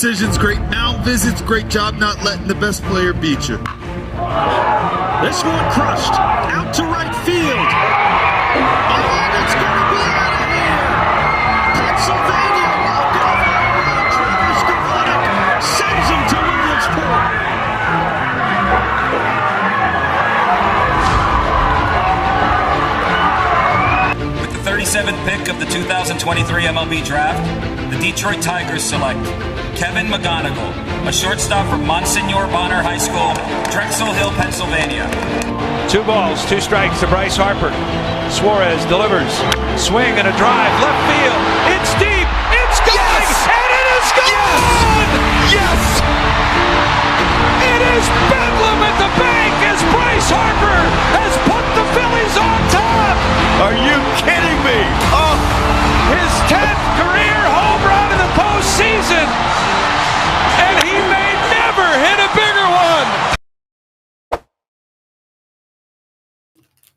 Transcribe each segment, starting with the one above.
decisions, great mound visits, great job not letting the best player beat you. This one crushed, out to right field. And it's going to be out of here. Pennsylvania walk-off home run. Travis Skowronek sends him to Williamsport. With the 37th pick of the 2023 MLB Draft, the Detroit Tigers select Kevin McGonigal, a shortstop from Monsignor Bonner High School, Drexel Hill, Pennsylvania. 2 balls, 2 strikes to Bryce Harper. Suarez delivers. Swing and a drive. Left field. It's deep. It's gone. Yes! And it is gone! Yes! It is bedlam at the bank as Bryce Harper has put the Phillies on top. Are you kidding me? Oh, his 10th career home run in the postseason. And he may never hit a bigger one.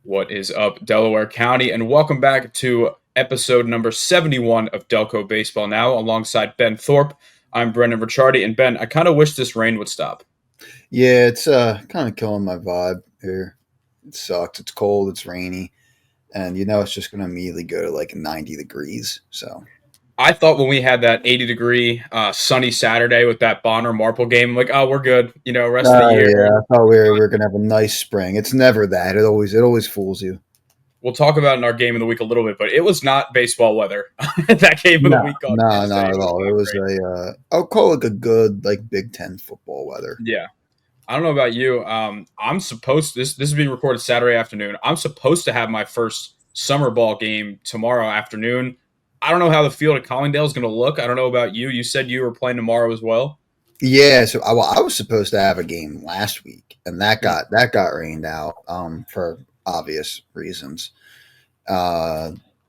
What is up, Delaware County, and welcome back to episode number 71 of Delco Baseball Now, alongside Ben Thorpe. I'm Brendan Ricciardi, and Ben, I kind of wish this rain would stop. Yeah, it's kind of killing my vibe here. It sucks. It's cold. It's rainy, and it's just going to immediately go to like 90 degrees. So I thought when we had that 80-degree sunny Saturday with that Bonner Marple game, I'm like, oh, we're good. Rest of the year. Yeah, I thought we were going to have a nice spring. It's never that. It always fools you. We'll talk about it in our game of the week a little bit, but it was not baseball weather. That game of the week. No, not at all. It was I'll call it a good like Big Ten football weather. Yeah. I don't know about you. I'm supposed this is being recorded Saturday afternoon. I'm supposed to have my first summer ball game tomorrow afternoon. I don't know how the field at Collingdale is going to look. I don't know about you. You said you were playing tomorrow as well. Yeah, so I was supposed to have a game last week, and that got rained out for obvious reasons.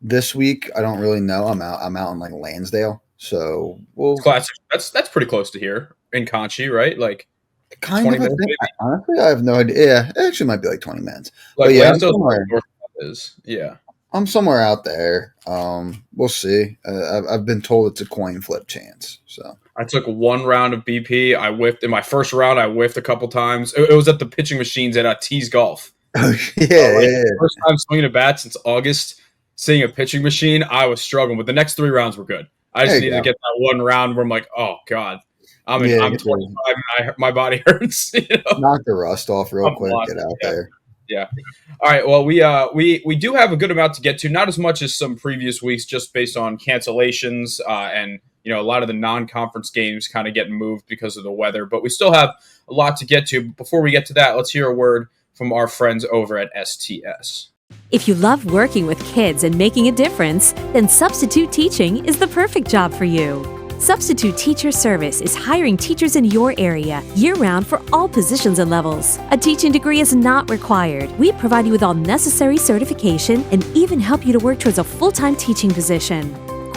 This week I don't really know. I'm out in like Lansdale, so classic. That's pretty close to here in Conchie, right? Like kind of. Honestly, I have no idea. Yeah, it actually might be like 20 minutes. Like, but yeah, I'm I'm somewhere out there. We'll see. I've been told it's a coin flip chance. So I took one round of BP. I whiffed in my first round. I whiffed a couple times. It was at the pitching machines at Tees Golf. Yeah. First time swinging a bat since August. Seeing a pitching machine, I was struggling, but the next 3 rounds were good. I just needed to get that one round where I'm like, oh god, I'm 25 and my body hurts. Knock the rust off real quick. Get out there. Yeah. All right. Well, we do have a good amount to get to. Not as much as some previous weeks, just based on cancellations and a lot of the non-conference games kind of getting moved because of the weather. But we still have a lot to get to. Before we get to that, let's hear a word from our friends over at STS. If you love working with kids and making a difference, then substitute teaching is the perfect job for you. Substitute Teacher Service is hiring teachers in your area year-round for all positions and levels. A teaching degree is not required. We provide you with all necessary certification and even help you to work towards a full-time teaching position.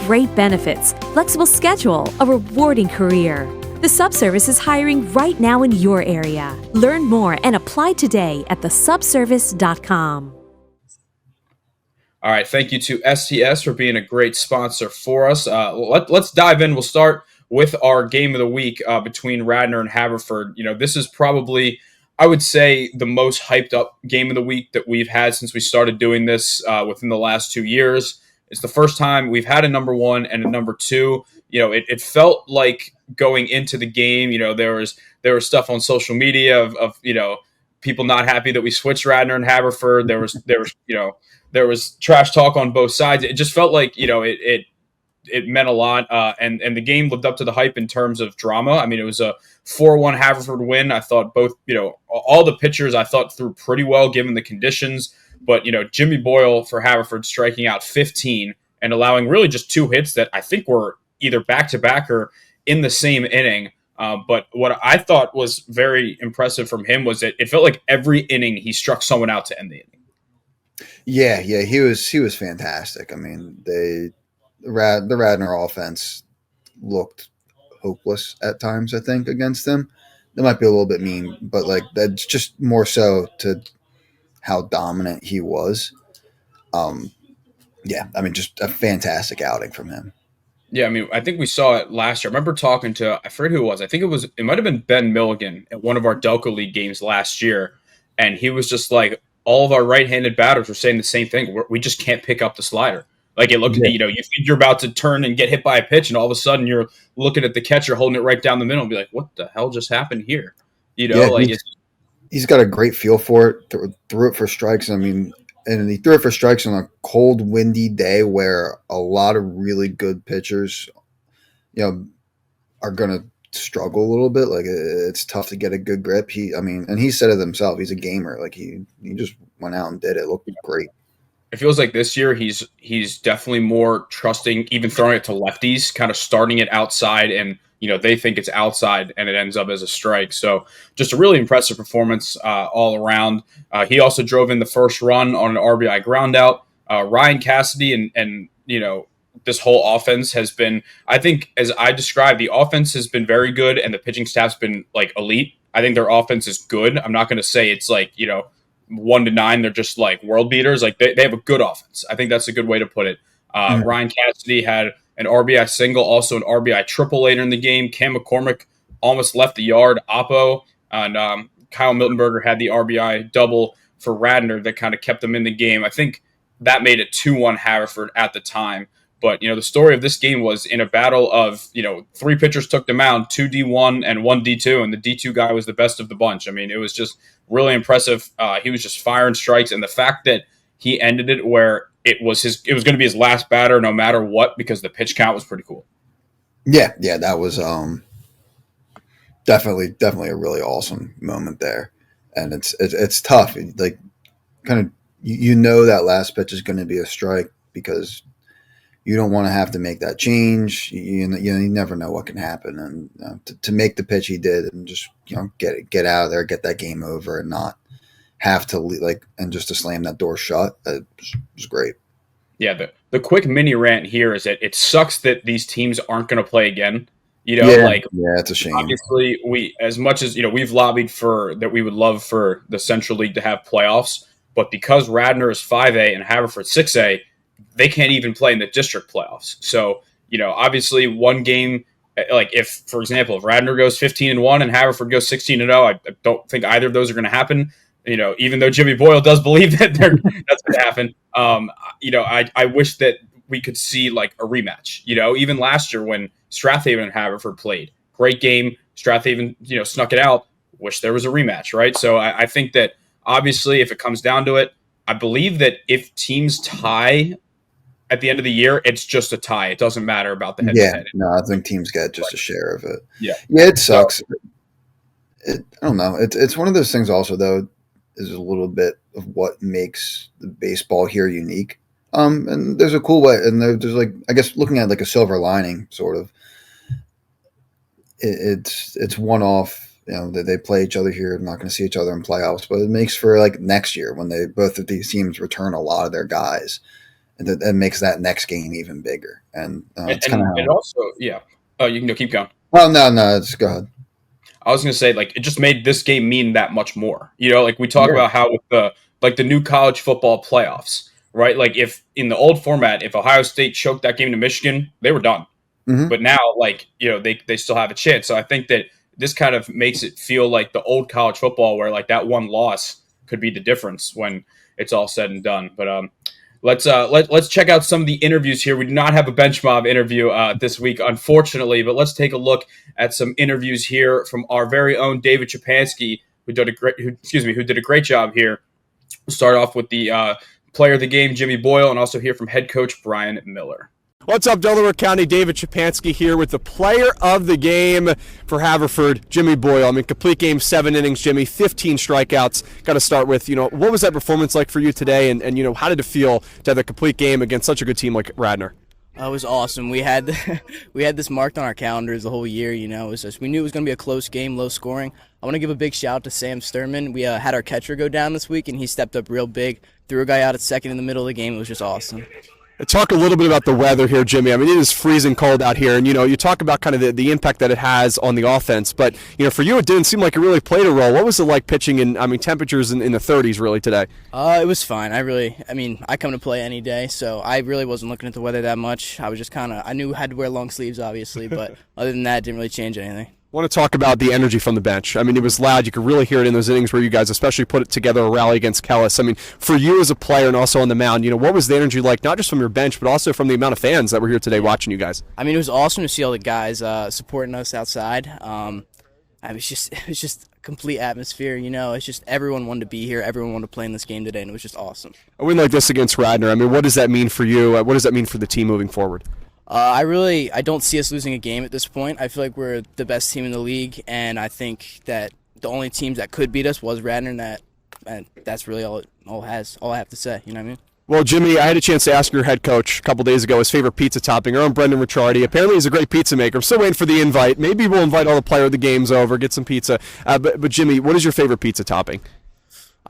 Great benefits, flexible schedule, a rewarding career. The Subservice is hiring right now in your area. Learn more and apply today at thesubservice.com. All right, thank you to STS for being a great sponsor for us. Let's dive in. We'll start with our game of the week between Radnor and Haverford. This is probably, I would say, the most hyped up game of the week that we've had since we started doing this within the last 2 years. It's the first time we've had a number 1 and a number 2. It felt like going into the game, there was stuff on social media of people not happy that we switched Radnor and Haverford. There was trash talk on both sides. It just felt like, it meant a lot. And the game lived up to the hype in terms of drama. I mean, it was a 4-1 Haverford win. I thought both, all the pitchers I thought threw pretty well given the conditions. But, Jimmy Boyle for Haverford striking out 15 and allowing really just 2 hits that I think were either back-to-back or in the same inning. But what I thought was very impressive from him was that it felt like every inning he struck someone out to end the inning. Yeah, he was fantastic. I mean, the Radnor offense looked hopeless at times, I think, against them. That might be a little bit mean, but like that's just more so to how dominant he was. Yeah, I mean, just a fantastic outing from him. Yeah, I mean, I think we saw it last year. I remember talking to, I forget who it was. I think it might have been Ben Milligan at one of our Delco League games last year. And he was just like, all of our right-handed batters were saying the same thing. We just can't pick up the slider. Like it looked, Yeah, you think you're about to turn and get hit by a pitch, and all of a sudden you're looking at the catcher holding it right down the middle and be like, what the hell just happened here? yeah, Like it's, he's got a great feel for it. Threw it for strikes. I mean, and he threw it for strikes on a cold, windy day where a lot of really good pitchers, are going to struggle a little bit. Like it's tough to get a good grip. And he said it himself. He's a gamer. Like he just went out and did it. It looked great. it feels like this year he's definitely more trusting, even throwing it to lefties, kind of starting it outside, and they think it's outside, and it ends up as a strike. So just a really impressive performance all around. He also drove in the first run on an RBI groundout. Ryan Cassidy and this whole offense has been, I think, as I described, the offense has been very good, and the pitching staff's been like elite. I think their offense is good. I'm not going to say it's like 1 to 9, they're just like world beaters. Like they have a good offense. I think that's a good way to put it. Ryan Cassidy had an RBI single, also an RBI triple later in the game. Cam McCormick almost left the yard. Oppo and Kyle Miltenberger had the RBI double for Radnor that kind of kept them in the game. I think that made it 2-1 Haverford at the time. But, the story of this game was in a battle of, 3 pitchers took the mound, 2 D1 and 1 D2, and the D2 guy was the best of the bunch. I mean, it was just really impressive. He was just firing strikes, and the fact that he ended it where it was going to be his last batter no matter what, because the pitch count was pretty cool. Yeah, that was definitely a really awesome moment there. And it's tough. Like kind of that last pitch is going to be a strike because you don't want to have to make that change. You never know what can happen, and to make the pitch he did, and just get out of there, get that game over, and not have to and just to slam that door shut. It was great. Yeah, the quick mini rant here is that it sucks that these teams aren't going to play again. Yeah, it's a shame. Obviously, we, as much as we've lobbied for that, we would love for the Central League to have playoffs, but because Radnor is 5A and Haverford 6A. They can't even play in the district playoffs. So, obviously one game, like if, for example, if Radnor goes 15-1 and Haverford goes 16-0, I don't think either of those are going to happen. Even though Jimmy Boyle does believe that that's going to happen. I wish that we could see like a rematch. Even last year when Strathaven and Haverford played, great game. Strathaven, snuck it out. Wish there was a rematch, right? So I think that obviously if it comes down to it, I believe that if teams tie at the end of the year, it's just a tie. It doesn't matter about the head-to-head. No, I think teams get just a share of it. Yeah, it sucks. I don't know. It's one of those things. Also, though, is a little bit of what makes the baseball here unique. And there's a cool way, and there's like, I guess, looking at like a silver lining, sort of. It's one off. They play each other here. Not going to see each other in playoffs, but it makes for like next year when both of these teams return a lot of their guys. And that makes that next game even bigger. And it's kind of also, yeah. Oh, you can keep going. Oh, no, just go ahead. I was going to say, like, it just made this game mean that much more. Like we talk about how with the new college football playoffs, right? Like if in the old format, if Ohio State choked that game to Michigan, they were done. Mm-hmm. But now, they still have a chance. So I think that this kind of makes it feel like the old college football where like that one loss could be the difference when it's all said and done. But let's check out some of the interviews here. We do not have a bench mob interview this week, unfortunately, but let's take a look at some interviews here from our very own David Chapansky, who did a great job here. We'll start off with the player of the game, Jimmy Boyle, and also hear from head coach Brian Miller. What's up, Delaware County? David Chapansky here with the player of the game for Haverford, Jimmy Boyle. I mean, complete game, 7 innings, Jimmy, 15 strikeouts. Got to start with, what was that performance like for you today? And how did it feel to have a complete game against such a good team like Radnor? It was awesome. We had this marked on our calendars the whole year. It was just, we knew it was going to be a close game, low scoring. I want to give a big shout out to Sam Sturman. We had our catcher go down this week, and he stepped up real big, threw a guy out at second in the middle of the game. It was just awesome. Talk a little bit about the weather here, Jimmy. I mean, it is freezing cold out here, and you talk about kind of the impact that it has on the offense. But for you, it didn't seem like it really played a role. What was it like pitching in? I mean, temperatures in the 30s really today? It was fine. I come to play any day, so I really wasn't looking at the weather that much. I was just I knew I had to wear long sleeves, obviously, but other than that, it didn't really change anything. I want to talk about the energy from the bench. I mean, it was loud. You could really hear it in those innings where you guys especially put it together a rally against Kellis. I mean, for you as a player and also on the mound, what was the energy like, not just from your bench, but also from the amount of fans that were here today watching you guys? I mean, it was awesome to see all the guys supporting us outside. It was just a complete atmosphere, It's just everyone wanted to be here. Everyone wanted to play in this game today, and it was just awesome. A win like this against Radnor, I mean, what does that mean for you? What does that mean for the team moving forward? I don't see us losing a game at this point. I feel like we're the best team in the league, and I think that the only teams that could beat us was Radnor, and that's really all I have to say. You know what I mean? Well, Jimmy, I had a chance to ask your head coach a couple days ago his favorite pizza topping. Our own Brendan Ricciardi. Apparently, he's a great pizza maker. I'm still waiting for the invite. Maybe we'll invite all the player of the games over, get some pizza. But Jimmy, what is your favorite pizza topping?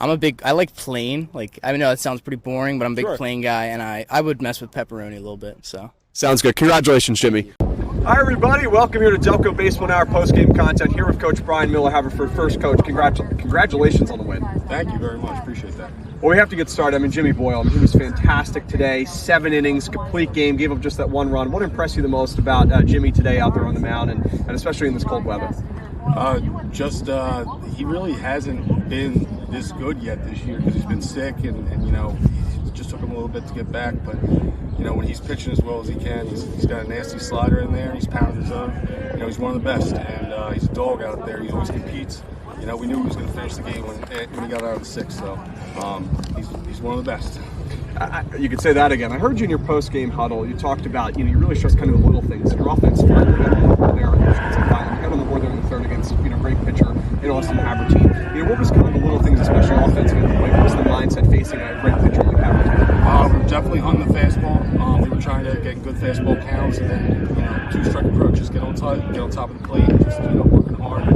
I like plain. I know that sounds pretty boring, but I'm a big plain guy, and I would mess with pepperoni a little bit. So. Sounds good. Congratulations, Jimmy. Hi, everybody. Welcome here to Delco Baseball Now, post-game content here with Coach Brian Miller, Haverford. First, Coach, congratulations on the win. Thank you very much. Appreciate that. Well, we have to get started. I mean, Jimmy Boyle, he was fantastic today. 7 innings, complete game, gave up just that 1 run. What impressed you the most about Jimmy today out there on the mound, and especially in this cold weather? He really hasn't been this good yet this year because he's been sick, and it just took him a little bit to get back. But when he's pitching as well as he can, he's got a nasty slider in there. He's pounding his own. He's one of the best, and he's a dog out there. He always competes. We knew he was going to finish the game when he got out of the 6th. So he's one of the best. You could say that again. I heard you in your post-game huddle. You talked about you really stress kind of the little things. Your offense finally got on the board there. You got on the board there in the 3rd against great pitcher in Austin Havertine. What was kind of the little things, especially offensively? What was the mindset facing a great pitcher like Havertine? We were definitely hunting the fastball. We were trying to get good fastball counts, and then 2-strike approach, just get on top of the plate, just working hard.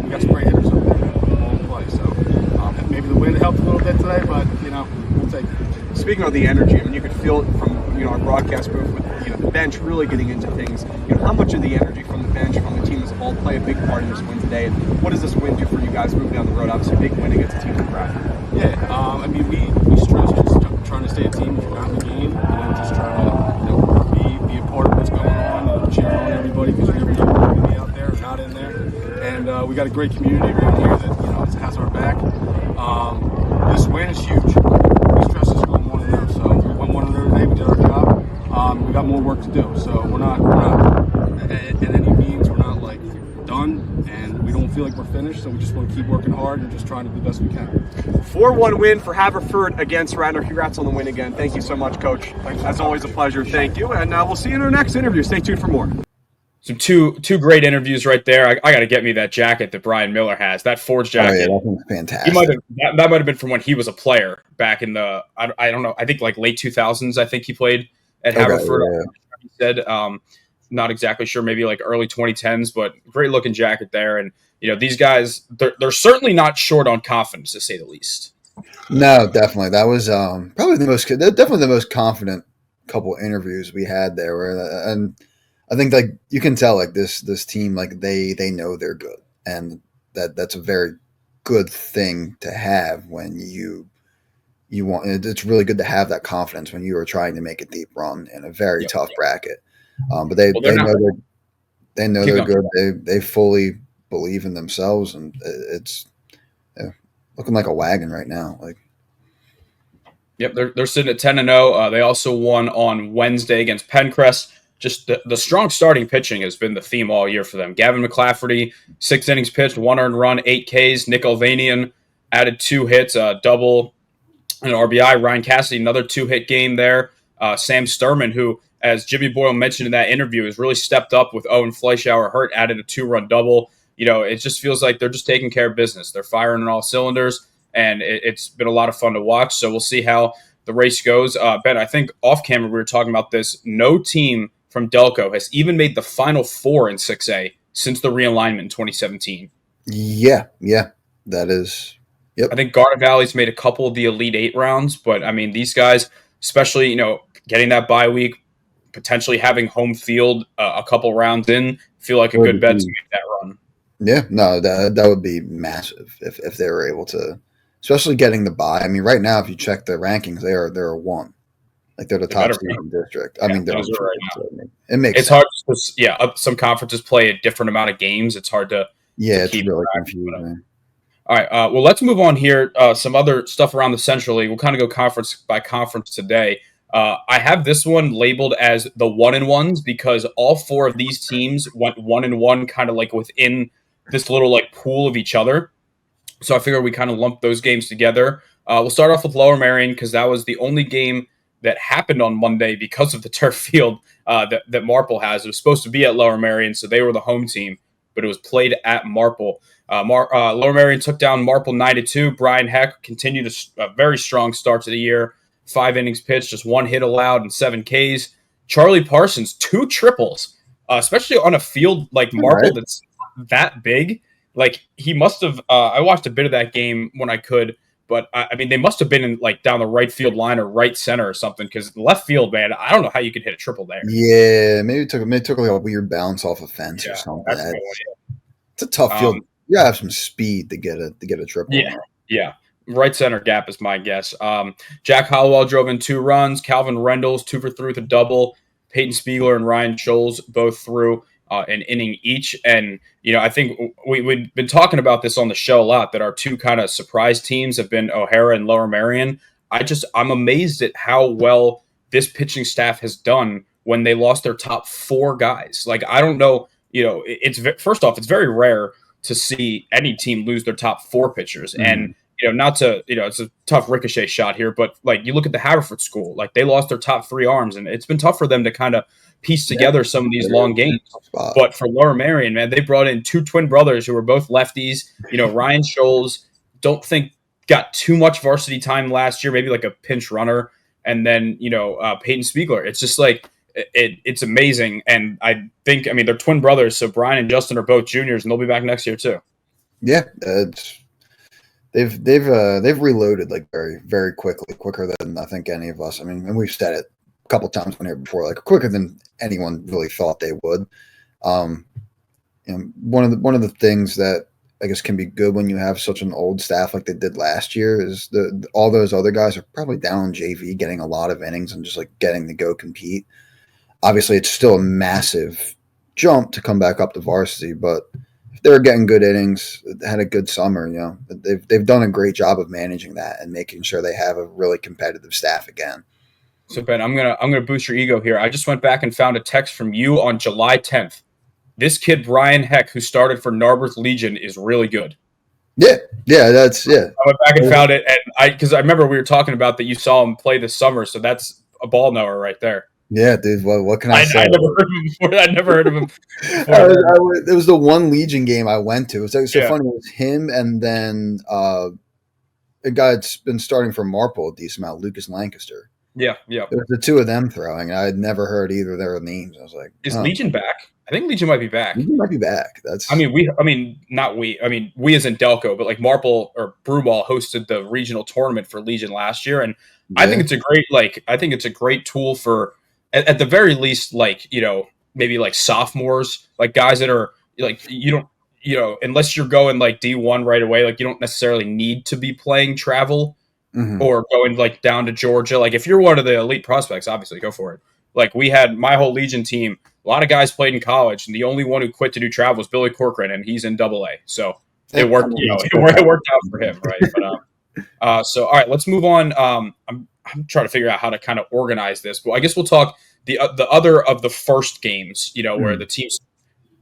We got some great hitters up there all in play. So maybe the wind helped a little bit today, but we'll take it. Speaking of the energy, I mean, you could feel it from our broadcast booth with the bench really getting into things. How much of the energy from the bench, from the team as a whole, play a big part in this win today? And what does this win do for you guys moving down the road? Obviously, a big win against a team like Bradford. Yeah, we stress just trying to stay a team throughout the game, just trying to be a part of what's going on, cheer on everybody because you never know who's going to be out there or not in there. And we got a great community around here that has our back. This win is huge. We stress this going 1-0, so we won 1-0 today. We did our job. We got more work to do, so we're not at any means we're not done, and we don't feel like we're finished. So we just want to keep working hard and just trying to do the best we can. 4-1 win for Haverford against Radnor. Congrats on the win again. Thank you so much, Coach. As always, a pleasure. Thank you, and we'll see you in our next interview. Stay tuned for more. So two great interviews right there. I got to get me that jacket that Brian Miller has. That Forge jacket. Oh, yeah, that one's fantastic. That might have been from when he was a player back in the I don't know. I think late 2000s. I think he played at Haverford. Yeah. He said not exactly sure. Maybe early 2010s, but great looking jacket there. And these guys they're certainly not short on confidence, to say the least. No, definitely. That was probably the most confident couple interviews we had there. And I think you can tell this team they know they're good, and that's a very good thing to have when you want. It's really good to have that confidence when you are trying to make a deep run in a very tough bracket. But they know they're good. They fully believe in themselves, and it's looking like a wagon right now. Yep, they're sitting at 10-0. They also won on Wednesday against Pencrest. Just the strong starting pitching has been the theme all year for them. Gavin McClafferty, 6 innings pitched, 1 earned run, 8 Ks. Nick Elvanian added 2 hits, a double, and an RBI. Ryan Cassidy, another 2-hit game there. Sam Sturman, who, as Jimmy Boyle mentioned in that interview, has really stepped up with Owen Fleischauer hurt, added a 2-run double. It just feels like they're just taking care of business. They're firing on all cylinders, and it's been a lot of fun to watch. So we'll see how the race goes. Ben, I think off camera we were talking about this. No team from Delco has even made the Final Four in 6A since the realignment in 2017. Yeah, that is. Yep. I think Garden Valley's made a couple of the Elite 8 rounds, but I mean, these guys, especially, getting that bye week, potentially having home field a couple rounds in, feel like a good bet to make that run. Yeah, no, that would be massive if they were able to, especially getting the bye. I mean, right now, if you check the rankings, they're a 1. Like they're the top seed in the district. I mean, they're right now. It makes it's sense. hard. Some conferences play a different amount of games. It's hard to it's keep really track. confusing. All right. Well, let's move on here. Some other stuff around the Central League. We'll kind of go conference by conference today. I have this one labeled as the 1-1s because all 4 of these teams went 1-1, kind of like within this little like pool of each other. So I figure we kind of lump those games together. We'll start off with Lower Merion because that was the only game that happened on Monday because of the turf field that Marple has. It was supposed to be at Lower Merion, so they were the home team, but it was played at Marple. Lower Merion took down Marple 9-2. Brian Heck continued a very strong start to the year. 5 innings pitched, just 1 hit allowed, and 7 Ks. Charlie Parsons, 2 triples, especially on a field like Marple that's that big. Like he must have. I watched a bit of that game when I could, but I mean they must have been in like down the right field line or right center or something because left field, man, I don't know how you could hit a triple there. Yeah, maybe it took like a weird bounce off a fence or something. It's a tough field. You gotta have some speed to get a triple. Yeah. Right center gap is my guess. Jack Hollowell drove in 2 runs. Calvin Reynolds 2 for 3 with a double. Peyton Spiegler and Ryan Scholes both threw an inning each. And, I think we've been talking about this on the show a lot, that our 2 kind of surprise teams have been O'Hara and Lower Merion. I'm amazed at how well this pitching staff has done when they lost their top 4 guys. Like, I don't know, first off, it's very rare to see any team lose their top 4 pitchers. And, not to, it's a tough ricochet shot here, but like you look at the Haverford school, like they lost their top 3 arms, and it's been tough for them to kind of piece together some of these long games. But for Lower Merion, man, they brought in 2 twin brothers who were both lefties. Ryan Scholes, don't think got too much varsity time last year, maybe like a pinch runner, and then Peyton Spiegler. It's just like it's amazing, and I think they're twin brothers, so Brian and Justin are both juniors, and they'll be back next year too. Yeah, they've reloaded like very, very quicker than I think any of us. I mean, and we've said it a couple times on here before, like quicker than anyone really thought they would. And one of the things that I guess can be good when you have such an old staff like they did last year is all those other guys are probably down on JV getting a lot of innings and just like getting to go compete. Obviously, it's still a massive jump to come back up to varsity, but if they were getting good innings, had a good summer, they've done a great job of managing that and making sure they have a really competitive staff again. So Ben, I'm gonna boost your ego here. I just went back and found a text from you on July 10th. This kid Brian Heck, who started for Narberth Legion, is really good. Yeah, I went back and found it, and because I remember we were talking about that you saw him play this summer, so that's a ball knower right there. Yeah, dude. What can I say? I never heard of him before. I'd never heard of him. It was the one Legion game I went to. It was so funny. It was him and then a guy that's been starting for Marple a decent amount, Lucas Lancaster. Yeah. It was the 2 of them throwing. I had never heard either of their names. I was like, is Legion back? I think Legion might be back. Legion might be back. We as in Delco, but like Marple or Brewball hosted the regional tournament for Legion last year, and I think it's a great tool for, at the very least, like, maybe like sophomores, like guys that are like, unless you're going like D1 right away, like you don't necessarily need to be playing travel or going like down to Georgia. Like if you're one of the elite prospects, obviously go for it. Like we had my whole Legion team, a lot of guys played in college, and the only one who quit to do travel was Billy Corcoran, and he's in AA. So it worked, it worked out for him, right? But so all right, let's move on. I'm trying to figure out how to kind of organize this, but I guess we'll talk the other of the first games, where the teams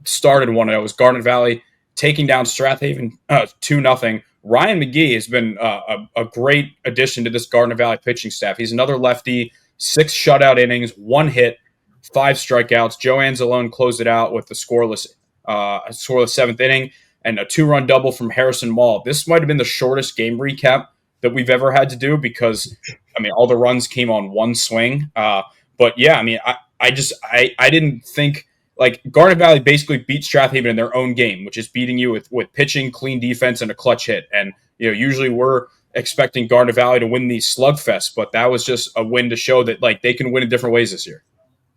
started 1-0 was Garnet Valley taking down Strathaven 2-0. Ryan McGee has been a great addition to this Garnet Valley pitching staff. He's another lefty, 6 shutout innings, 1 hit, 5 strikeouts. Joe Anzalone closed it out with the scoreless 7th inning and a 2-run double from Harrison Mall. This might have been the shortest game recap that we've ever had to do because, all the runs came on 1 swing. But yeah, I didn't think, like, Garnet Valley basically beat Strathaven in their own game, which is beating you with pitching, clean defense, and a clutch hit. And usually we're expecting Garden Valley to win these slugfests, but that was just a win to show that like they can win in different ways this year.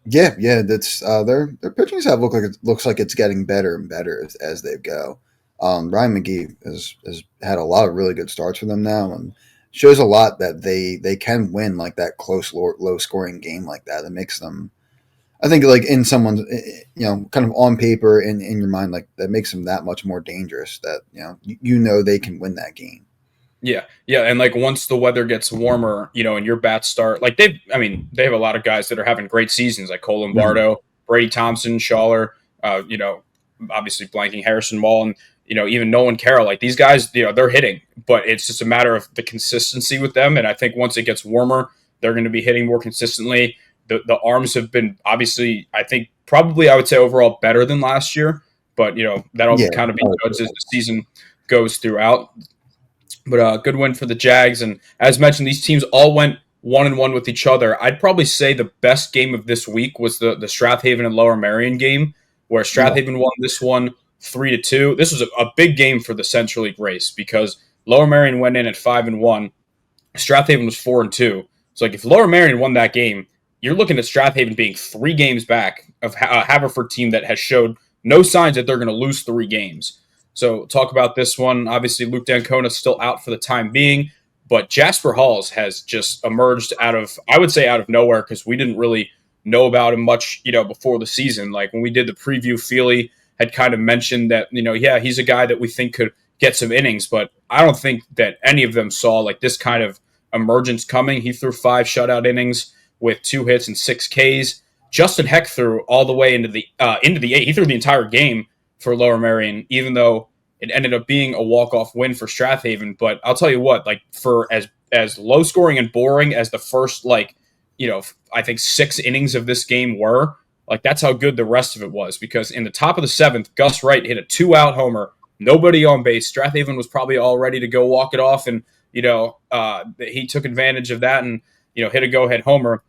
Yeah, that's their pitching staff looks like it's getting better and better as they go. Ryan McGee has had a lot of really good starts for them now, and shows a lot that they can win like that close, low scoring game like that. It makes them, I think, like in someone's, kind of on paper in your mind, like that makes them that much more dangerous. That they can win that game. Yeah, and like once the weather gets warmer, and your bats start like they have a lot of guys that are having great seasons, like Cole Lombardo, Brady Thompson, Schaller, obviously blanking Harrison Wall, and even Nolan Carroll. Like these guys, they're hitting, but it's just a matter of the consistency with them. And I think once it gets warmer, they're going to be hitting more consistently. The arms have been obviously, I think probably I would say overall better than last year, but that'll kind of be judged as the season goes throughout. But good win for the Jags. And as mentioned, these teams all went 1-1 with each other. I'd probably say the best game of this week was the Strathaven and Lower Merion game, where Strathaven won this one 3-2. This was a big game for the Central League race because Lower Merion went in at 5-1. Strathaven was 4-2. So like if Lower Merion won that game, you're looking at Strathaven being 3 games back of a Haverford team that has showed no signs that they're going to lose 3 games. So talk about this one. Obviously, Luke D'Ancona still out for the time being, but Jasper Halls has just emerged out of nowhere because we didn't really know about him much, before the season. Like when we did the preview, Feely had kind of mentioned that, he's a guy that we think could get some innings, but I don't think that any of them saw like this kind of emergence coming. He threw 5 shutout innings with 2 hits and 6 Ks. Justin Heck threw all the way into the 8th. He threw the entire game for Lower Merion, even though it ended up being a walk-off win for Strathaven. But I'll tell you what, like for as low-scoring and boring as the first, I think 6 innings of this game were, like that's how good the rest of it was. Because in the top of the 7th, Gus Wright hit a 2-out homer, nobody on base. Strathaven was probably all ready to go walk it off, and he took advantage of that and hit a go-ahead homer.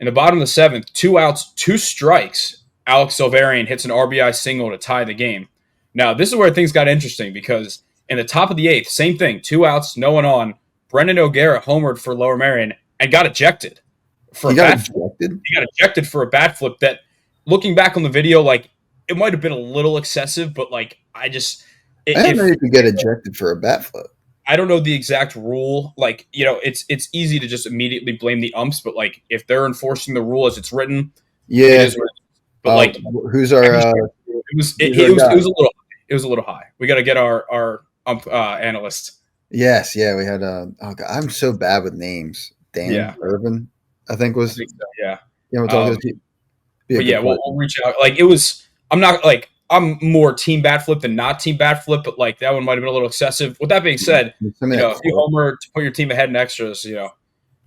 In the bottom of the 7th, 2 outs, 2 strikes. Alex Silverian hits an RBI single to tie the game. Now, this is where things got interesting because in the top of the 8th, same thing, 2 outs, no one on. Brendan O'Gara homered for Lower Merion and got ejected for a bat flip. He got ejected for a bat flip that, looking back on the video, like it might have been a little excessive, but like I didn't know you could get ejected for a bat flip. I don't know the exact rule. Like, it's easy to just immediately blame the umps, but like if they're enforcing the rule as it's written, yeah. But like, who's our? It was a little high. We got to get our analyst. Yes, yeah, we had I'm so bad with names. Dan Irvin, I think was. Yeah. We'll reach out. Like it was. I'm more team bat flip than not team bat flip, but like that one might have been a little excessive. With that being said, if you homer to put your team ahead in extras,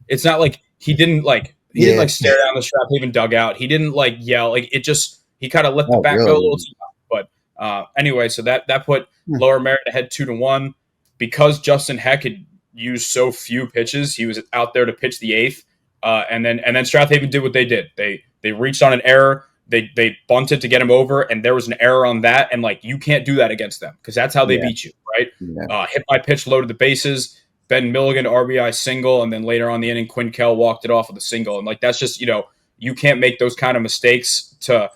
it's not like he didn't stare down the Strathaven dugout. He didn't like yell. Like it just he kind of let the bat go a little too much. But anyway, so that put Lower Merion ahead 2-1 because Justin Heck had used so few pitches. He was out there to pitch the 8th, and then Strathaven did what they did. They reached on an error. They bunted to get him over, and there was an error on that, and like you can't do that against them because that's how they beat you, right? Yeah. Hit by pitch, loaded the bases. Ben Milligan RBI single, and then later on the inning, Quinn Kell walked it off with a single, and like that's just you can't make those kind of mistakes to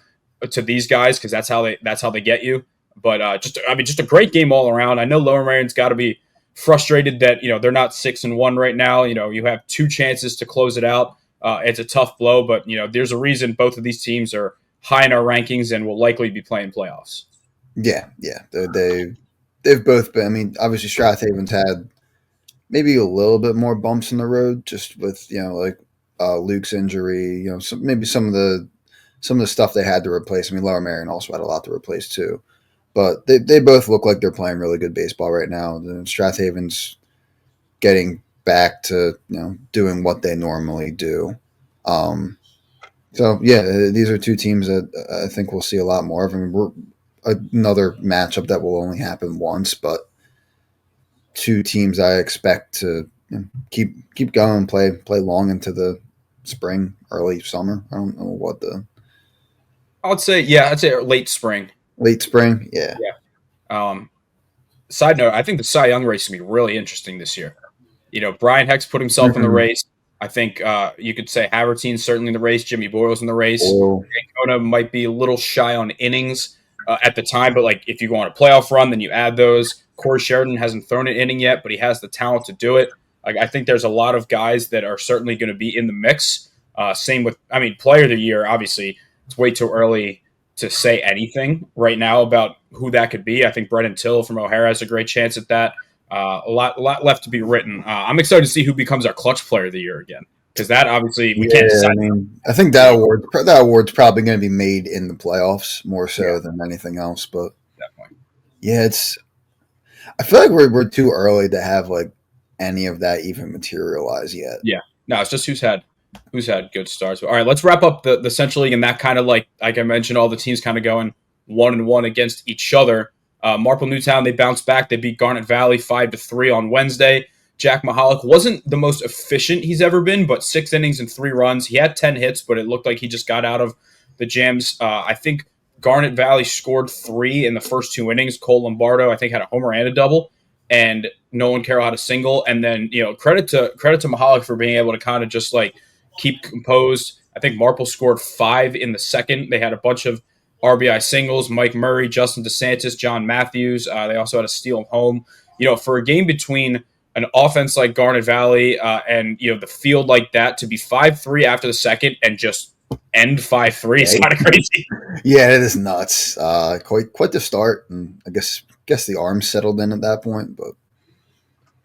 these guys because that's how they get you. But just a great game all around. I know Lower Marion's got to be frustrated that they're not 6-1 right now. You have 2 chances to close it out. It's a tough blow, but there's a reason both of these teams are high in our rankings and will likely be playing playoffs. Yeah. They've both been. I mean, obviously Strathaven's had maybe a little bit more bumps in the road, just with Luke's injury. Maybe some of the stuff they had to replace. I mean, Lower Merion also had a lot to replace too, but they both look like they're playing really good baseball right now. And Strathaven's getting back to doing what they normally do. So yeah, these are 2 teams that I think we'll see a lot more of. I mean, we're another matchup that will only happen once, but 2 teams I expect to keep going, play long into the spring, early summer. I don't know what I'd say late spring. Late spring, yeah. Side note: I think the Cy Young race is gonna be really interesting this year. Brian Heck's put himself in the Mhm. race. I think you could say Haverteen's certainly in the race. Jimmy Boyle's in the race. Boyle. Ancona might be a little shy on innings at the time, but like if you go on a playoff run, then you add those. Corey Sheridan hasn't thrown an inning yet, but he has the talent to do it. Like I think there's a lot of guys that are certainly going to be in the mix. Same with, player of the year. Obviously, it's way too early to say anything right now about who that could be. I think Brennan Till from O'Hara has a great chance at that. A lot left to be written. I'm excited to see who becomes our clutch player of the year again, because that obviously we can't decide. I think that award's probably going to be made in the playoffs more so than anything else. But Definitely. yeah, I feel like we're too early to have like any of that even materialize yet. Yeah, no, it's just who's had good starts. But, all right, let's wrap up the Central League, and that kind of like I mentioned, all the teams kind of going 1-1 against each other. Marple Newtown, they bounced back. They beat Garnet Valley 5-3 on Wednesday. Jack Mahalik wasn't the most efficient he's ever been, but 6 innings and 3 runs. He had 10 hits, but it looked like he just got out of the jams. I think Garnet Valley scored 3 in the first 2 innings. Cole Lombardo, I think, had a homer and a double, and Nolan Carroll had a single. And then, credit to Mahalik for being able to kind of just like keep composed. I think Marple scored 5 in the second. They had a bunch of RBI singles: Mike Murray, Justin DeSantis, John Matthews. They also had a steal home. For a game between an offense like Garnet Valley and the field like that, to be 5-3 after the second and just end 5-3 is kind of crazy. Yeah, it is nuts. Quite the start, and I guess the arms settled in at that point. But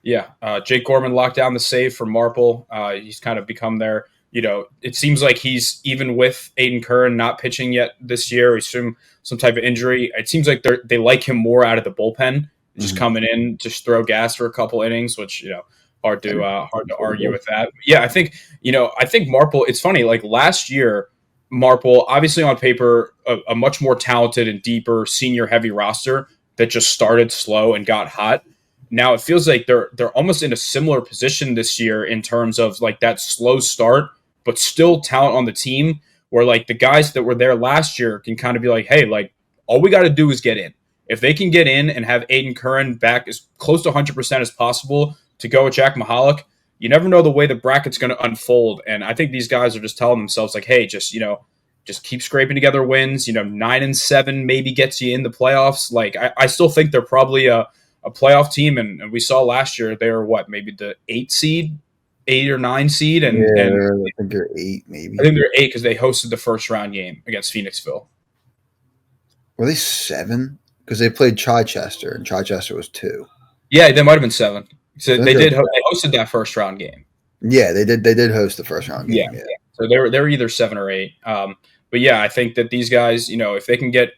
yeah, Jake Gorman locked down the save for Marple. He's kind of become their. It seems like he's, even with Aiden Curran not pitching yet this year, some type of injury, it seems like they like him more out of the bullpen, just coming in, just throw gas for a couple innings, which, hard to argue with that. But yeah, I think Marple, it's funny, like last year, Marple, obviously on paper, a much more talented and deeper senior heavy roster that just started slow and got hot. Now it feels like they're almost in a similar position this year in terms of like that slow start, but still talent on the team, where like the guys that were there last year can kind of be like, hey, like all we got to do is get in. If they can get in and have Aiden Curran back as close to 100% as possible to go with Jack Mahalik, you never know the way the bracket's going to unfold. And I think these guys are just telling themselves like, hey, just keep scraping together wins. 9-7 maybe gets you in the playoffs. Like I still think they're probably a playoff team, and we saw last year they were maybe the 8 or 9 seed, and I think they're 8 maybe. I think they're 8 because they hosted the first round game against Phoenixville. Were they 7? Because they played Chichester, and Chichester was 2. Yeah, they might have been 7. So they hosted that first round game. Yeah, they did host the first round game. Yeah. So they were either 7 or 8. But yeah, I think that these guys, if they can get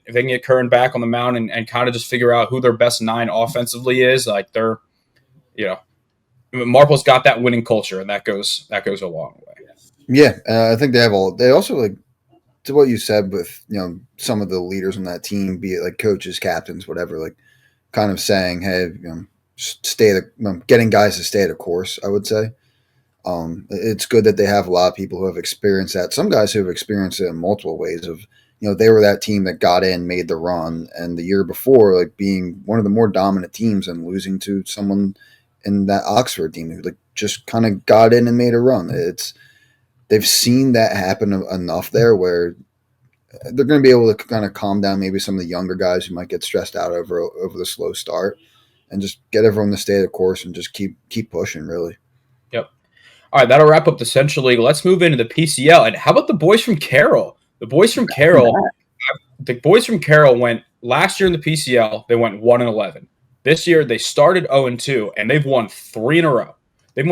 Curran back on the mound and kind of just figure out who their best 9 offensively is, like they're, Marple's got that winning culture, and that goes a long way. Yeah, I think they also, like, to what you said with some of the leaders on that team, be it like coaches, captains, whatever, like kind of saying, hey, getting guys to stay the course. I would say it's good that they have a lot of people who have experienced that. Some guys who have experienced it in multiple ways. Of they were that team that got in, made the run, and the year before, like being one of the more dominant teams and losing to someone in that Oxford team who like just kind of got in and made a run. They've seen that happen enough there where they're going to be able to kind of calm down maybe some of the younger guys who might get stressed out over the slow start, and just get everyone to stay the course and just keep pushing, really. Yep. All right, that'll wrap up the Central League. Let's move into the PCL. And how about the boys from Carroll? The boys from Carroll went last year in the PCL. They went 1-11. This year they started 0-2, and they've won 3 in a row. They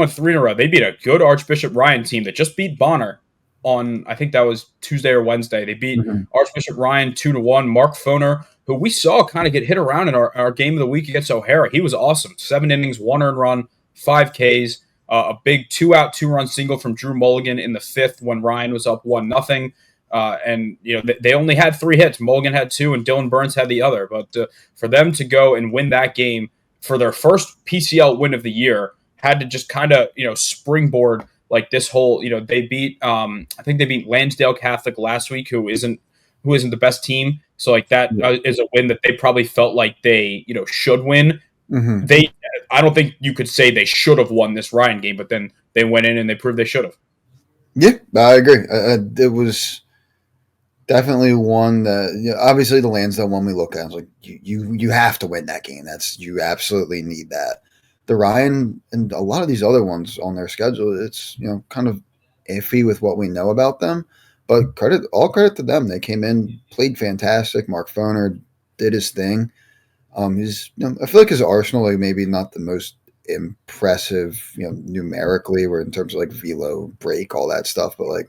beat a good Archbishop Ryan team that just beat Bonner on, I think that was Tuesday or Wednesday. They beat Archbishop Ryan 2-1. Mark Foner, who we saw kind of get hit around in our game of the week against O'Hara. He was awesome. 7 innings, 1 earned run, 5 Ks, a big 2-out, 2-run single from Drew Mulligan in the 5th when Ryan was up 1-0. And they only had 3 hits. Mulligan had 2, and Dylan Burns had the other. But for them to go and win that game for their first PCL win of the year, had to just kind of springboard like this whole they beat I think they beat Lansdale Catholic last week, who isn't the best team. So like that is a win that they probably felt like they should win. I don't think you could say they should have won this Ryan game, but then they went in and they proved they should have. Yeah, I agree. It was definitely one that obviously the Lansdale one we look at. I was like, you have to win that game. You absolutely need that. The Ryan and a lot of these other ones on their schedule, it's kind of iffy with what we know about them. But all credit to them. They came in, played fantastic. Mark Foner did his thing. I feel like his arsenal, like maybe not the most impressive, numerically, or in terms of like velo, break, all that stuff, but like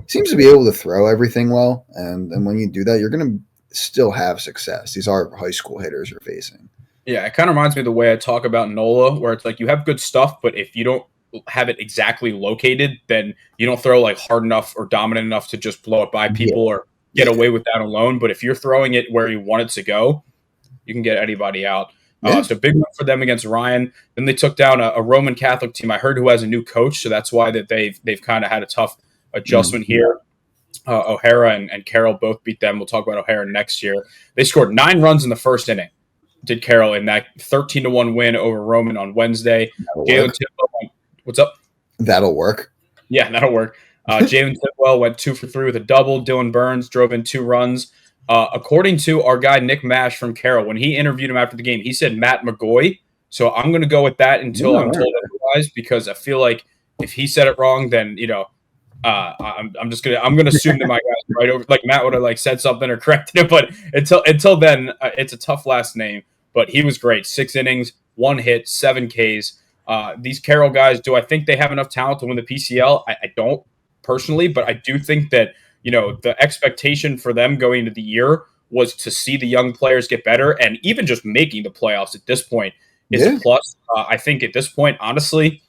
seems to be able to throw everything well. And when you do that, you're going to still have success. These are high school hitters you're facing. Yeah, it kind of reminds me of the way I talk about NOLA, where it's like you have good stuff, but if you don't have it exactly located, then you don't throw like hard enough or dominant enough to just blow it by people or get away with that alone. But if you're throwing it where you want it to go, you can get anybody out. So big one for them against Ryan. Then they took down a Roman Catholic team, I heard, who has a new coach, so that's why that they've kind of had a tough adjustment here. O'Hara and Carroll both beat them. We'll talk about O'Hara next year. They scored 9 runs in the first inning. Did Carroll in that 13-1 win over Roman on Wednesday. Jalen Tidwell, what's up? That'll work. Yeah, that'll work. Jalen Tidwell went 2 for 3 with a double. Dylan Burns drove in 2 runs. According to our guy Nick Mash from Carroll, when he interviewed him after the game, he said Matt McGoy. So I'm going to go with that until I'm told otherwise, because I feel like if he said it wrong, then I'm gonna assume that my guy's right over. Like Matt would have said something or corrected it, but until then, it's a tough last name. But he was great. 6 innings, 1 hit, 7 Ks. These Carroll guys, do I think they have enough talent to win the PCL? I don't personally, but I do think that the expectation for them going into the year was to see the young players get better, and even just making the playoffs at this point is a plus. I think at this point, honestly,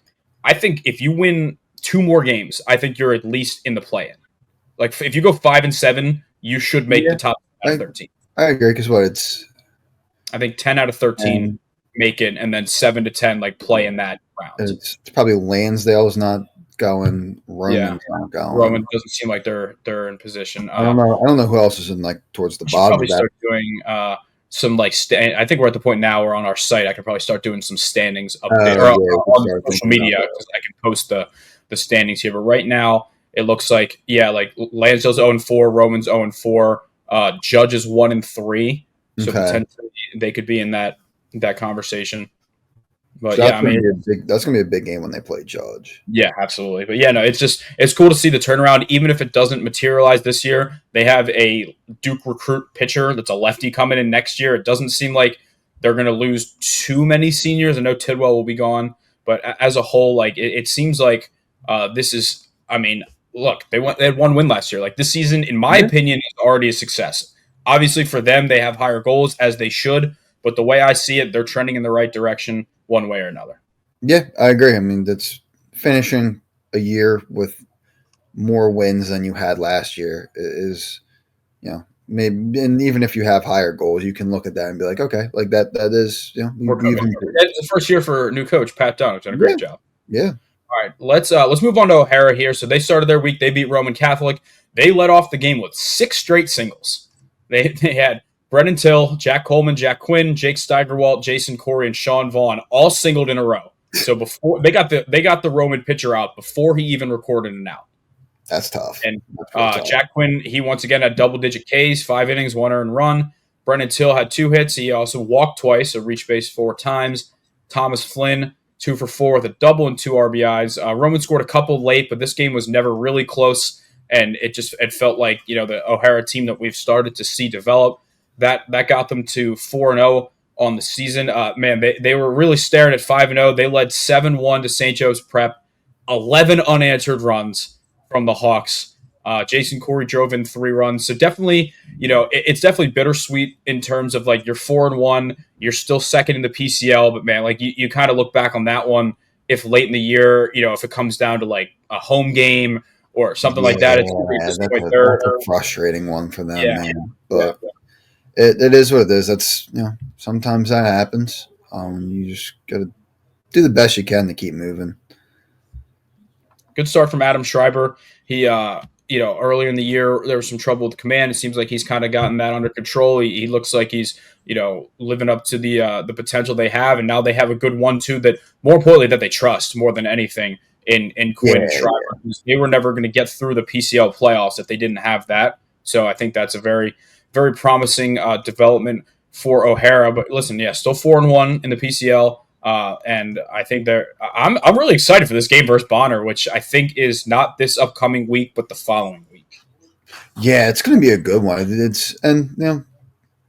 I think if you win 2 more games, I think you're at least in the play-in. Like if you go 5-7, you should make the top 13. I agree, because I think 10 out of 13 make it, and then 7-10 play in that round. It's probably Lansdale's not going. Roman's not going. Roman doesn't seem like they're in position. I don't know who else is in towards the bottom. Probably start doing some I think we're at the point now where on our site I can probably start doing some standings update on social media, because I can post the standings here. But right now it looks like Lansdale's 0-4, Roman's 0-4, Judge is 1-3. So potentially they could be in that conversation. But that's gonna be a big game when they play Judge. Yeah, absolutely. But it's cool to see the turnaround, even if it doesn't materialize this year. They have a Duke recruit pitcher that's a lefty coming in next year. It doesn't seem like they're going to lose too many seniors. I know Tidwell will be gone, but as a whole, it seems like this is. I mean, look, they had 1 win last year. This season, in my opinion, is already a success. Obviously, for them, they have higher goals, as they should. But the way I see it, they're trending in the right direction one way or another. Yeah, I agree. I mean, that's finishing a year with more wins than you had last year is, maybe, and even if you have higher goals, you can look at that and be like, okay, that is, it's the first year for new coach Pat Dunn, who's done a great job. Yeah. All right, let's move on to O'Hara here. So they started their week. They beat Roman Catholic. They led off the game with 6 straight singles. They had Brennan Till, Jack Coleman, Jack Quinn, Jake Steigerwalt, Jason Corey, and Sean Vaughn all singled in a row. So before they got the Roman pitcher out before he even recorded an out. That's tough. And Jack Quinn, he once again had double-digit Ks, 5 innings, 1 earned run. Brennan Till had 2 hits. He also walked twice, so reached base 4 times. Thomas Flynn, 2 for 4 with a double and 2 RBIs. Roman scored a couple late, but this game was never really close. And it felt like, the O'Hara team that we've started to see develop, that got them to 4-0 on the season. They were really staring at 5-0. They led 7-1 to St. Joe's Prep, 11 unanswered runs from the Hawks. Jason Corey drove in 3 runs. So definitely, it's definitely bittersweet in terms of you're 4-1, you're still second in the PCL, but man, you kind of look back on that one. If late in the year, if it comes down to a home game or something like that, it's that's a frustrating one for them, man. But it is what it is. That's sometimes that happens. You just gotta do the best you can to keep moving. Good start from Adam Schreiber. He earlier in the year there was some trouble with command. It seems like he's kind of gotten that under control. He looks like he's living up to the potential they have, and now they have a good 1-2 that, more importantly, that they trust more than anything in Quinn and Schreiber. They were never going to get through the PCL playoffs if they didn't have that. So I think that's a very, very promising development for O'Hara. But listen, still 4-1 in the PCL. And I think I'm really excited for this game versus Bonner, which I think is not this upcoming week, but the following week. Yeah, it's going to be a good one.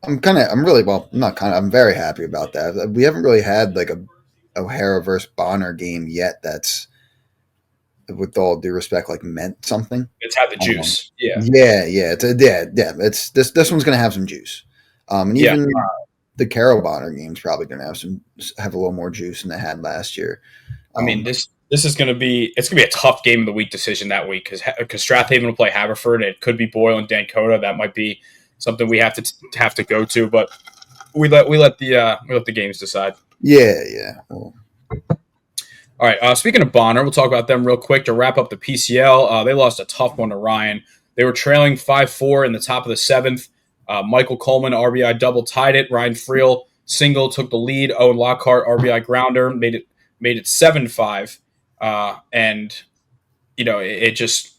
I'm very happy about that. We haven't really had like a O'Hara versus Bonner game yet. That's, with all due respect, like meant something. It's had the juice. It's this one's going to have some juice. And even the Carroll Bonner game's probably going to have a little more juice than they had last year. I mean, this is going to be a tough game of the week decision that week because Strathaven will play Haverford. It could be Boyle and Dankota. That might be something we have to go to, but we let the games decide. Yeah. Well, all right. Speaking of Bonner, we'll talk about them real quick to wrap up the PCL. They lost a tough one to Ryan. They were trailing 5-4 in the top of the seventh. Michael Coleman RBI double tied it. Ryan Friel single took the lead. Owen Lockhart RBI grounder made it 7-5. And it just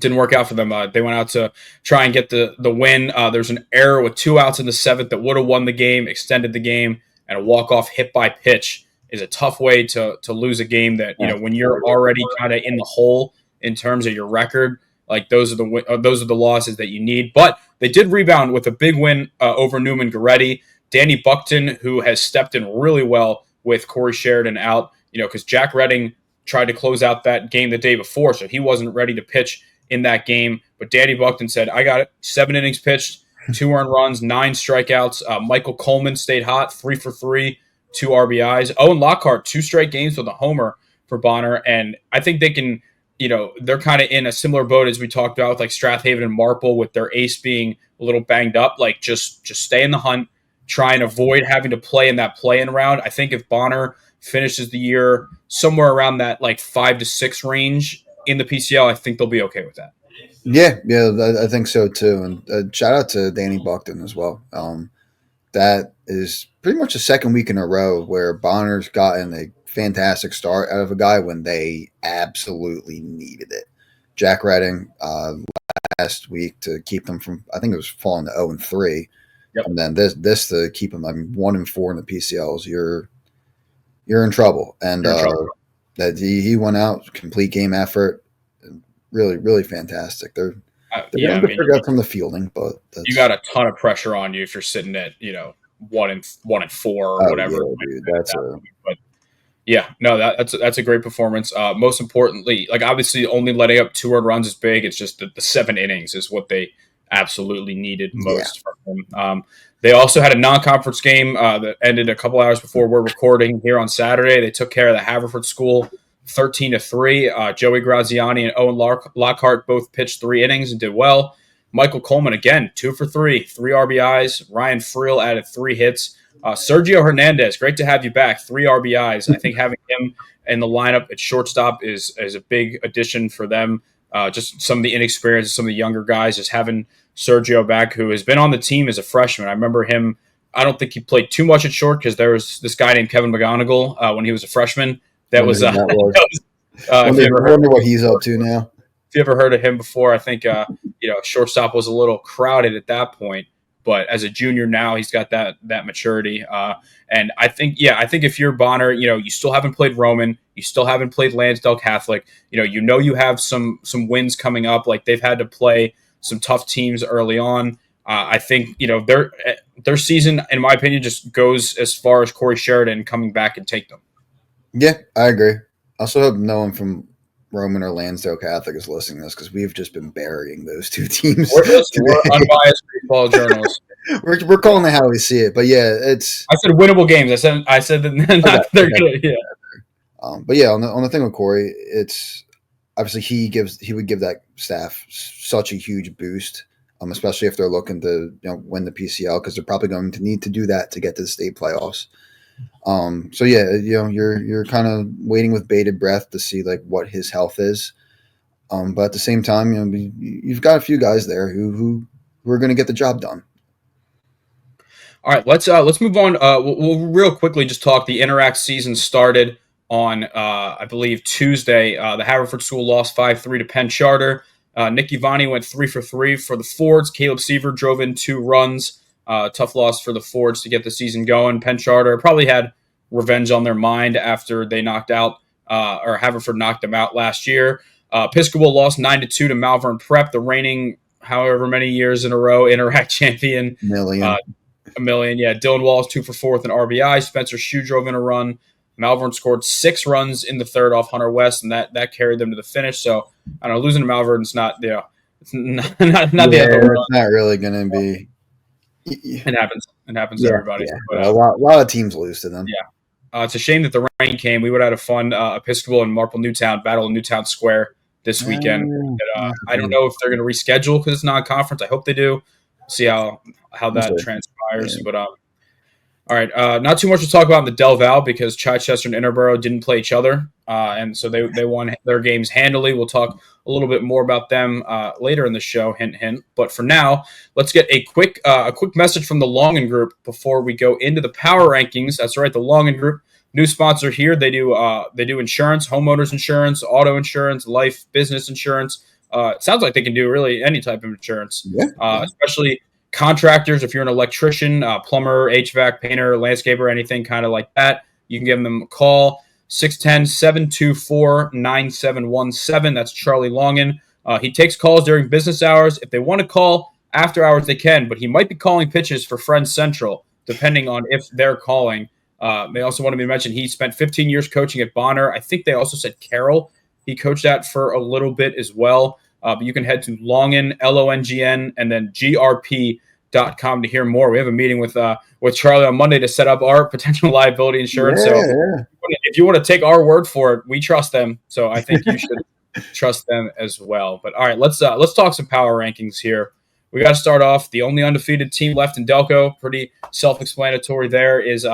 didn't work out for them. They went out to try and get the win. There's an error with 2 outs in the seventh that would have won the game, extended the game, and a walk-off hit by pitch is a tough way to lose a game that, when you're already kind of in the hole in terms of your record, like those are the losses that you need. But they did rebound with a big win over Newman Goretti. Danny Buckton, who has stepped in really well with Corey Sheridan out, because Jack Redding tried to close out that game the day before, so he wasn't ready to pitch in that game. But Danny Buckton said, I got it. 7 innings pitched, 2 earned runs, 9 strikeouts. Michael Coleman stayed hot, 3 for 3, 2 RBIs. Owen Lockhart, 2 straight games with a homer for Bonner. And I think they can, they're kind of in a similar boat as we talked about with like Strathaven and Marple, with their ace being a little banged up. Like just stay in the hunt, try and avoid having to play in that play-in round. I think if Bonner finishes the year somewhere around that like 5-6 range in the PCL, I think they'll be okay with that. Yeah, I think so too. And shout out to Danny Buckton as well. That is pretty much the second week in a row where Bonner's gotten a fantastic start out of a guy when they absolutely needed it. Jack Redding last week to keep them from, I think it was falling to 0-3. Yep. And then this to keep them 1-4 in the PCLs. You're in trouble. And that he went out, complete game effort, really, really fantastic. They're forget from the fielding, but you got a ton of pressure on you if you're sitting at 1-4 or whatever. Yeah, that's a great performance. Most importantly, like obviously only letting up 2 earned runs is big. It's just the 7 innings is what they absolutely needed most from him. They also had a non-conference game that ended a couple hours before we're recording here on Saturday. They took care of the Haverford School 13-3. Joey Graziani and Owen Lockhart both pitched 3 innings and did well. Michael Coleman, again, 2 for 3, 3 RBIs. Ryan Friel added 3 hits. Sergio Hernandez, great to have you back, 3 RBIs. I think having him in the lineup at shortstop is a big addition for them. Just some of the inexperience, some of the younger guys, just having Sergio back, who has been on the team as a freshman. I remember him. I don't think he played too much at short because there was this guy named Kevin McGonigal when he was a freshman. I wonder what he's up to now. If you ever heard of him before, I think shortstop was a little crowded at that point. But as a junior now, he's got that maturity. And I think if you're Bonner, you still haven't played Roman, you still haven't played Lansdale Catholic. You have some wins coming up. Like they've had to play some tough teams early on. I think their season, in my opinion, just goes as far as Corey Sheridan coming back and take them. Yeah, I agree. I also hope no one from Roman or Lansdale Catholic is listening to this because we've just been burying those 2 teams. We're unbiased baseball journalists. we're calling it how we see it, but yeah, it's. I said winnable games. I said that they're good. Yeah. But yeah, on the thing with Corey, it's obviously he would give that staff such a huge boost, especially if they're looking to win the PCL because they're probably going to need to do that to get to the state playoffs. So yeah, you're kind of waiting with bated breath to see like what his health is. But at the same time, you've got a few guys there who are going to get the job done. All right, let's move on. We'll real quickly just talk. The Interact season started on I believe Tuesday. The Haverford School lost 5-3 to Penn Charter. Nick Ivani went 3 for 3 for the Fords. Caleb Seaver drove in 2 runs. Tough loss for the Fords to get the season going. Penn Charter probably had revenge on their mind after they knocked out or Haverford knocked them out last year. Episcopal lost 9-2 to Malvern Prep, the reigning however many years in a row Interact champion. A million, yeah. Dylan Wallace 2 for 4 with an RBI. Spencer Shue drove in a run. Malvern scored 6 runs in the third off Hunter West, and that carried them to the finish. So I don't know, losing to Malvern is not the not the end of the world. It's not really going to be. It happens. It happens to everybody. Yeah. But, a lot of teams lose to them. Yeah. It's a shame that the rain came. We would have had a fun Episcopal and Marple Newtown battle in Newtown Square this weekend. I don't know if they're going to reschedule because it's non-conference. I hope they do. See how that transpires. Yeah. But all right, not too much to talk about in the Del Val because Chichester and Interborough didn't play each other, and so they won their games handily. We'll talk a little bit more about them later in the show. Hint, hint. But for now, let's get a quick message from the Longen Group before we go into the power rankings. That's right, the Longen Group, new sponsor here. They do insurance, homeowners insurance, auto insurance, life, business insurance. It sounds like they can do really any type of insurance, especially contractors. If you're an electrician, plumber, HVAC, painter, landscaper, anything kind of like that, you can give them a call, 610-724-9717. That's Charlie Longen. He takes calls during business hours. If they want to call after hours, they can, but he might be calling pitches for Friends Central, depending on if they're calling. They also wanted me to mention he spent 15 years coaching at Bonner. I think they also said Carroll. He coached that for a little bit as well. But you can head to Longen, Longn, and then grp.com to hear more. We have a meeting with Charlie on Monday to set up our potential liability insurance. If you want to take our word for it, we trust them. So I think you should trust them as well. But all right, let's talk some power rankings here. We got to start off. The only undefeated team left in Delco, pretty self-explanatory there, is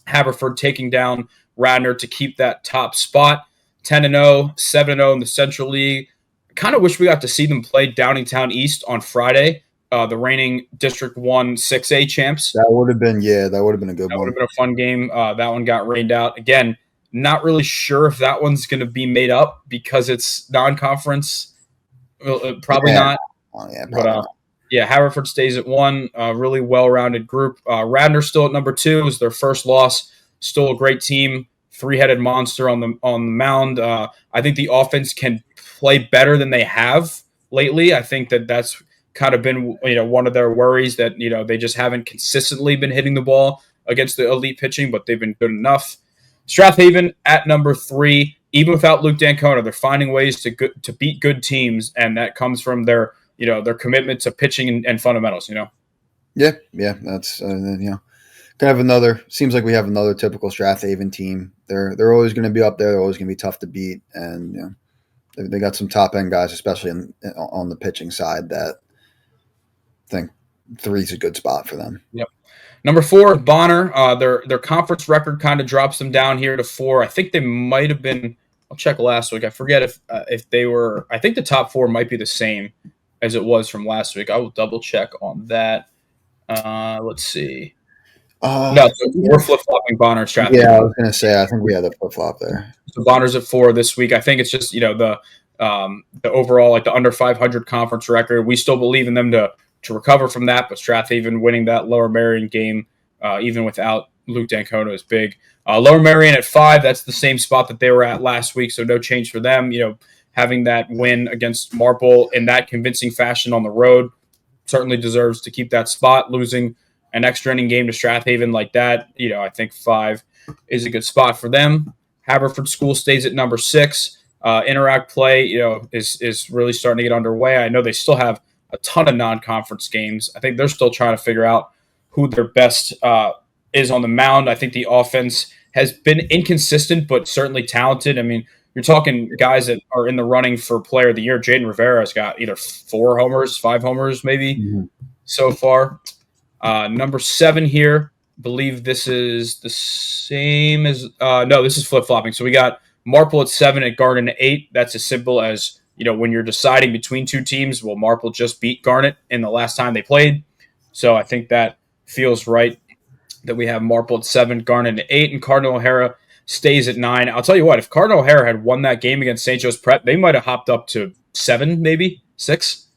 Haverford taking down Radnor to keep that top spot. 10-0, 7-0 in the Central League. Kind of wish we got to see them play Downingtown East on Friday, the reigning District 1 6A champs. That would have been a good one. That would have been a fun game. That one got rained out. Again, not really sure if that one's going to be made up because it's non-conference. Probably not. Probably not. Haverford stays at 1. Really well-rounded group. Radnor still at number 2. It was their first loss. Still a great team. 3-headed monster on the mound. I think the offense can play better than they have lately. I think that's kind of been one of their worries that they just haven't consistently been hitting the ball against the elite pitching, but they've been good enough. Strathaven at number 3, even without Luke Dancona, they're finding ways to beat good teams, and that comes from their commitment to pitching and fundamentals. Yeah, that's kind of another. Seems like we have another typical Strathaven team. They're always going to be up there. They're always going to be tough to beat, and they got some top end guys, especially on the pitching side. That I think 3 is a good spot for them. Yep. Number 4, Bonner. Their conference record kind of drops them down here to 4. I think they might have been. I'll check last week. I forget if they were. I think the top 4 might be the same as it was from last week. I will double check on that. Let's see. No, so we're flip-flopping Bonner and Strathaven. Yeah, I was going to say, I think we had a flip-flop there. So Bonner's at 4 this week. I think it's just, the overall, like the under 500 conference record. We still believe in them to recover from that, but Strathaven winning that Lower Merion game, even without Luke Dancona, is big. Lower Merion at 5, that's the same spot that they were at last week, so no change for them. Having that win against Marple in that convincing fashion on the road certainly deserves to keep that spot. Losing an extra inning game to Strathaven like that, I think 5 is a good spot for them. Haverford School stays at number 6. Interact play, is really starting to get underway. I know they still have a ton of non-conference games. I think they're still trying to figure out who their best is on the mound. I think the offense has been inconsistent, but certainly talented. I mean, you're talking guys that are in the running for Player of the Year. Jaden Rivera's got either 4 homers, 5 homers maybe so far. Number 7 here, believe this is the same as no, this is flip-flopping. So we got Marple at 7 at Garden at 8. That's as simple as when you're deciding between two teams, well, Marple just beat Garnet in the last time they played. So I think that feels right that we have Marple at 7, Garnet at 8, and Cardinal O'Hara stays at 9. I'll tell you what, if Cardinal O'Hara had won that game against St. Joe's Prep, they might have hopped up to 7, maybe 6.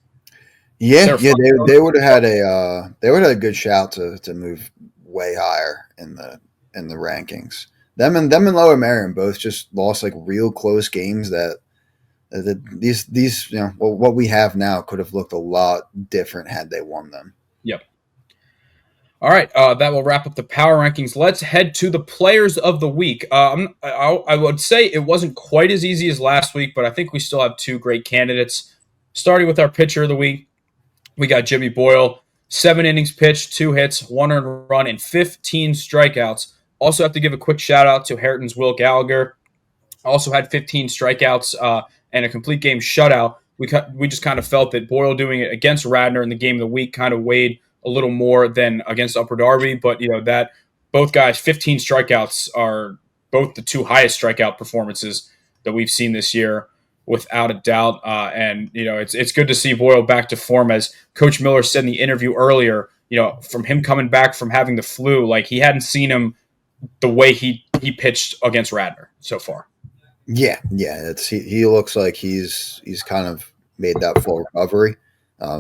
Yeah, they would have had a good shout to move way higher in the rankings. Them and Lower Merion both just lost like real close games that these what we have now could have looked a lot different had they won them. Yep. All right, that will wrap up the power rankings. Let's head to the players of the week. I would say it wasn't quite as easy as last week, but I think we still have 2 great candidates. Starting with our pitcher of the week, we got Jimmy Boyle, 7 innings pitched, 2 hits, 1 earned run, and 15 strikeouts. Also have to give a quick shout out to Harriton's Will Gallagher. Also had 15 strikeouts and a complete game shutout. We just kind of felt that Boyle doing it against Radnor in the game of the week kind of weighed a little more than against Upper Darby, but that both guys, 15 strikeouts, are both the 2 highest strikeout performances that we've seen this year, without a doubt. And it's good to see Boyle back to form, as Coach Miller said in the interview earlier. From him coming back from having the flu, like he hadn't seen him the way he pitched against Radnor so far. Yeah, he looks like he's kind of made that full recovery.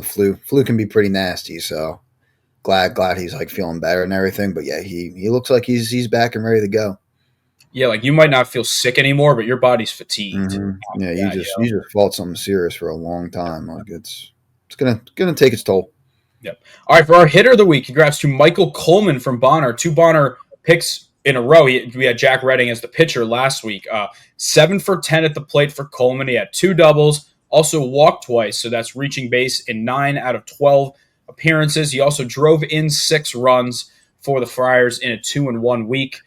Flu can be pretty nasty, so glad he's like feeling better and everything. But yeah, he looks like he's back and ready to go. Yeah, like you might not feel sick anymore, but your body's fatigued. Mm-hmm. Yeah, you just felt something serious for a long time. Like it's gonna take its toll. Yep. All right, for our hitter of the week, congrats to Michael Coleman from Bonner. 2 Bonner picks in a row. We had Jack Redding as the pitcher last week. 7 for 10 at the plate for Coleman. He had 2 doubles, also walked twice, so that's reaching base in 9 out of 12 appearances. He also drove in 6 runs for the Friars in a 2-1 week.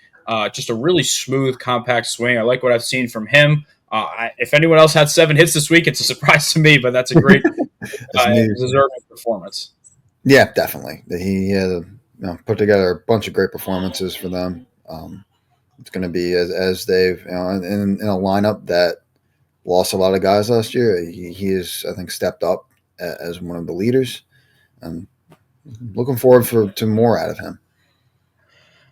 Just a really smooth, compact swing. I like what I've seen from him. If anyone else had 7 hits this week, it's a surprise to me, but that's a great deserving performance. Yeah, definitely. He had put together a bunch of great performances for them. It's going to be as they've in a lineup that lost a lot of guys last year. He is, I think, stepped up as one of the leaders, and looking forward to more out of him.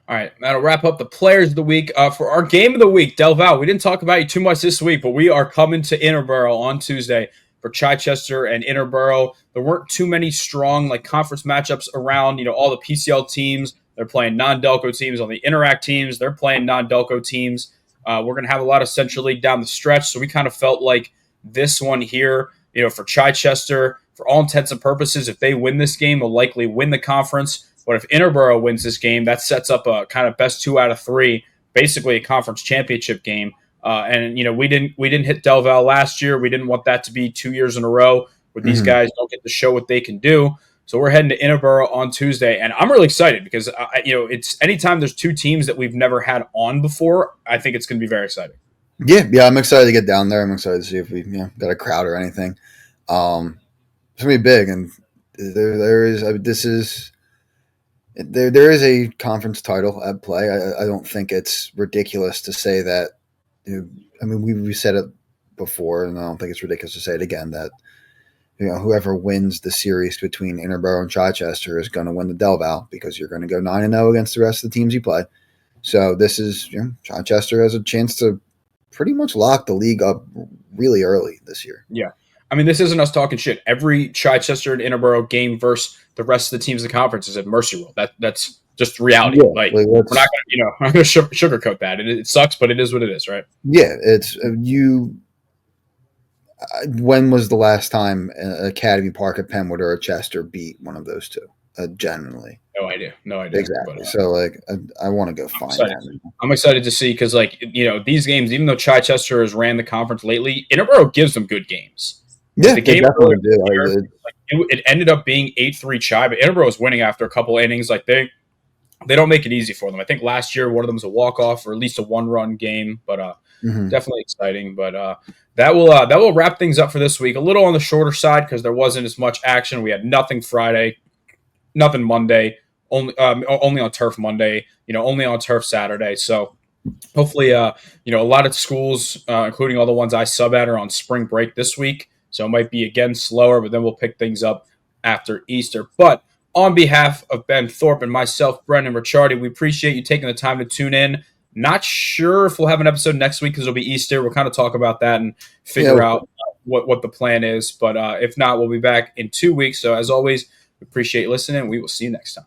All right, that'll wrap up the players of the week. For our game of the week, Del Val, we didn't talk about you too much this week, but we are coming to Interboro on Tuesday for Chichester and Interboro. There weren't too many strong conference matchups around. All the PCL teams, they're playing non-Delco teams. On the Interact teams, they're playing non-Delco teams. We're going to have a lot of Central League down the stretch, so we kind of felt like this one here, for Chichester, for all intents and purposes, if they win this game, will likely win the conference. But if Interboro wins this game, that sets up a kind of best 2 out of 3, basically a conference championship game. And we didn't hit Del Val last year. We didn't want that to be 2 years in a row where these guys don't get to show what they can do. So we're heading to Interboro on Tuesday, and I'm really excited because it's anytime there's 2 teams that we've never had on before, I think it's going to be very exciting. Yeah, I'm excited to get down there. I'm excited to see if we got a crowd or anything. It's gonna be big, and there is a conference title at play. I don't think it's ridiculous to say that. I mean, we said it before, and I don't think it's ridiculous to say it again, that whoever wins the series between Interboro and Chichester is going to win the Del Val, because you're going to go 9-0 against the rest of the teams you play. So this is Chichester has a chance to pretty much lock the league up really early this year. Yeah. I mean, this isn't us talking shit. Every Chichester and Interboro game versus the rest of the teams in the conference is at Mercy World. That's just reality. Yeah, we're not going to sugarcoat that. It sucks, but it is what it is, right? Yeah, it's you. When was the last time Academy Park at Penwood or Chester beat one of those 2? Genuinely, no idea. Exactly. But, so I want to go find that. I'm excited to see because these games, even though Chichester has ran the conference lately, Interboro gives them good games. Yeah, the game definitely did. It ended up being 8-3 Chi, but Interboro was winning after a couple innings. They don't make it easy for them. I think last year one of them was a walk-off or at least a 1-run game, but definitely exciting. But that will wrap things up for this week. A little on the shorter side because there wasn't as much action. We had nothing Friday, nothing Monday, only on turf Monday. Only on turf Saturday. So hopefully, a lot of schools, including all the ones I sub at, are on spring break this week. So it might be again slower, but then we'll pick things up after Easter. But on behalf of Ben Thorpe and myself, Brendan Ricciardi, we appreciate you taking the time to tune in. Not sure if we'll have an episode next week because it'll be Easter. We'll kind of talk about that and figure out what the plan is. But if not, we'll be back in 2 weeks. So as always, we appreciate you listening. We will see you next time.